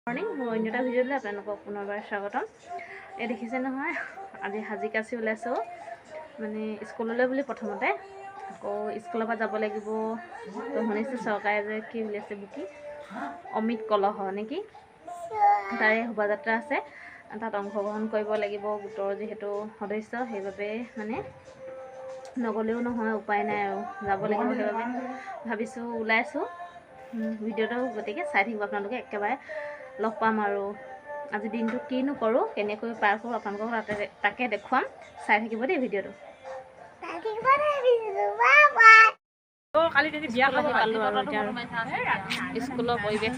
Morning মোৰ অন্য এটা ভিডিঅ'লৈ আপোনালোকক পুনৰবাৰ স্বাগতম। এই দেখিছে নহয়, আজি সাজি কাচি ওলাইছোঁ মানে স্কুললৈ বুলি। প্ৰথমতে আকৌ স্কুলৰ পৰা যাব লাগিব। তো শুনিছোঁ চৰকাৰে যে কি উলিয়াইছে বুকি অমৃত কলহ নেকি, তাৰে শোভাযাত্ৰা আছে। তাত অংশগ্ৰহণ কৰিব লাগিব গোটৰ যিহেতু সদস্য, সেইবাবে মানে নগ'লেও নহয়, উপায় নাই আৰু যাব লাগিব। সেইবাবে ভাবিছোঁ ওলাইছোঁ ভিডিঅ'টো, গতিকে চাই থাকিব আপোনালোকে। একেবাৰে লগ পাম আৰু আজি দিনটো কিনো কৰোঁ, কেনেকৈ পাৰ কৰোঁ আপোনালোকক তাকে দেখুৱাম। চাই থাকিব দেই ভিডিঅ'টো। পালোঁ আৰু এতিয়া স্কুলৰ পৰিৱেশ,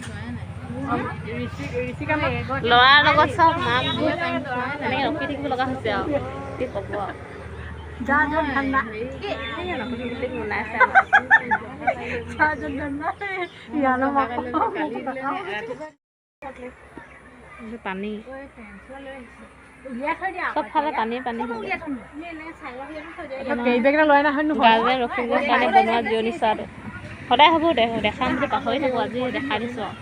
ল'ৰাৰ লগত চব মাকবোৰ তেনেকৈ ৰখি থাকিব লগা হৈছে আৰু কি ক'ব আৰু। পানী চবফালে পানী পানী গাৰ্জেন ৰখিবৰ কাৰণে বনোৱা জিৰণি চোৱাটো সদায় হ'ব। দেখাম বুলি পাহৰি থাকোঁ, আজি দেখাই দিছোঁ আৰু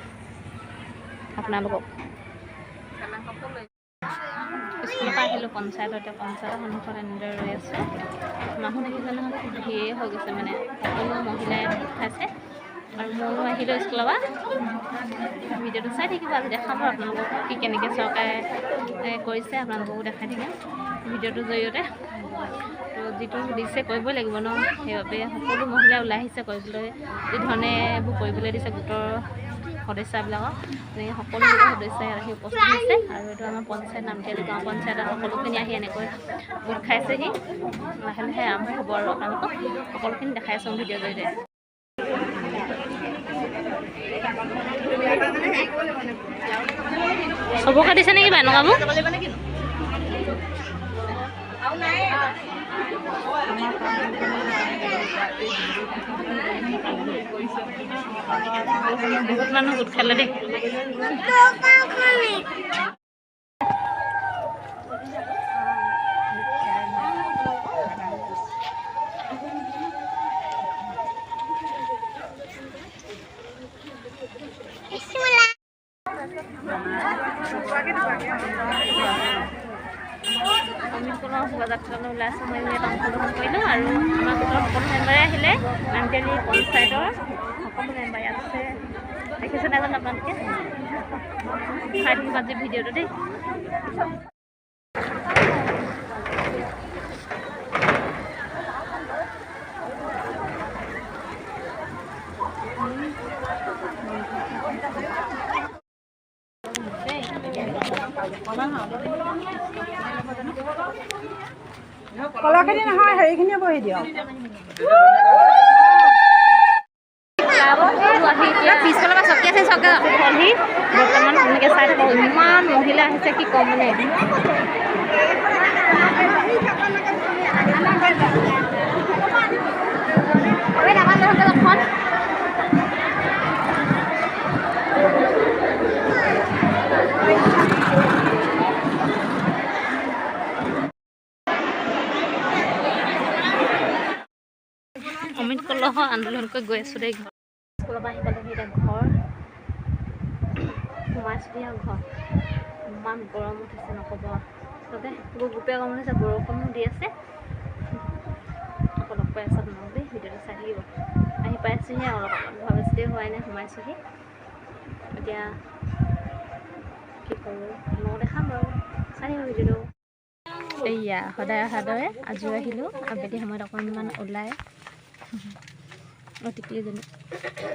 আপোনালোকক। স্কুলৰ পৰা আহিলোঁ পঞ্চায়তৰ, এতিয়া পঞ্চায়তৰ সন্মুখত এনেদৰে ৰৈ আছোঁ। মানুহ দেখিছে নহয়, ভিৰে হৈ গৈছে মানে, সকলো মহিলাই গোট খাইছে। আৰু ময়ো আহিলোঁ স্কুলৰ পৰা। ভিডিঅ'টো চাই থাকিব, আজি দেখাম আৰু আপোনালোকক কি কেনেকৈ চৰকাৰে কৰিছে, আপোনালোককো দেখাই থাকিম ভিডিঅ'টোৰ জৰিয়তে। তো যিটো দিছে কৰিবই লাগিব ন, সেইবাবে সকলো মহিলাই ওলাই আহিছে কৰিবলৈ, যি ধৰণে এইবোৰ কৰিবলৈ দিছে গোটৰ সদস্যবিলাকক। তেনেকৈ সকলো গোটৰ সদস্যই আহি উপস্থিত হৈছে। আৰু এইটো আমাৰ পঞ্চায়ত, নামতিয়ালি গাঁও পঞ্চায়তত সকলোখিনি আহি এনেকৈ গোট খাইছেহি। লাহে লাহে আৰম্ভ হ'ব আৰু আপোনালোকক সকলোখিনি দেখাই আছোঁ ভিডিঅ'ৰ জৰিয়তে। চবকে দিছে নেকি এনেকুৱাবোৰ? বহুত মানুহ গোট খালে দেই। অমৃত কলহ শোভাযাত্ৰালৈ ওলাইছোঁ। মই ইয়াত অংশগ্ৰহণ কৰিলোঁ আৰু আমাৰ গোটৰ সকলো মেম্বাৰে আহিলে। নামতিয়ালি পঞ্চায়তৰ সকলো মেম্বাৰ ইয়াত আছে, দেখিছে নাজানো আপোনালোকে। চাই থাকিব আজি ভিডিঅ'টো দেই। কলহখিনি নহয়, হেৰিখিনিয়ে বহি দিয়ক। পিছফালৰ পৰা চকী আছে, চকী হ'লহি বৰ্তমান তেনেকৈ চাই থাকোঁ। ইমান মহিলা আহিছে কি ক'ম মানে। অমৃত কলহ আন্দোলনকৈ গৈ আছোঁ দেই। ঘৰ স্কুলৰ পৰা আহি পালেহি, এতিয়া ঘৰ সোমাইছোহি আৰু ঘৰ। ইমান গৰম উঠিছে নক'ব। তাতে গোপে গৰম উঠিছে, বৰষুণো দি আছে। আকৌ লগ পাই আছোঁ আপোনালোক দেই, ভিডিঅ'টো চাই থাকিব। আহি পাইছোঁহি আৰু অলপ ঘৰ বেছিতে হোৱাই নাই, সোমাইছোঁহি। এতিয়া কি কৰোঁ মই দেখাম বাৰু, চাই থাকিব ভিডিঅ'টো। এইয়া সদায় অহাৰ দৰে আজিও আহিলোঁ আবেলি সময়ত অকণমান ওলাই। টিকলিজনী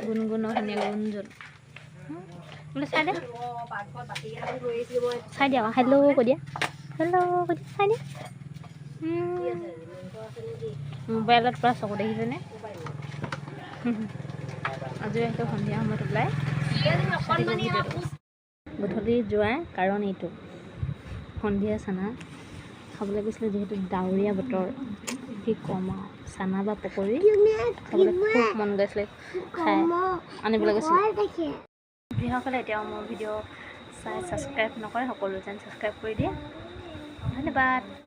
গুণগুণৰ ধুনীয়া গুণজন বোলে চাই দে, চাই দিয়া আকৌ। হেল্ল' কৈ দিয়া, হেল্ল' কৈ দিয়া, চাই দিয়া। মোবাইলত পৰা চকু দেখিছেনে? আজিও আহিলোঁ সন্ধিয়া সময়ত ওলাই। গধূলি যোৱাৰ কাৰণ এইটো, সন্ধিয়া চানা খাবলৈ গৈছিলোঁ। যিহেতু ডাৱৰীয়া বতৰ, কি ক'ম আৰু, চানা বা পকৰি খাবলৈ খুব মন গৈছিলে, খাই আনিবলৈ গৈছিলোঁ। যিসকলে এতিয়াও মোৰ ভিডিঅ' চাই ছাবস্ক্ৰাইব নকৰে, সকলো যেন ছাবস্ক্ৰাইব কৰি দিয়ে। ধন্যবাদ।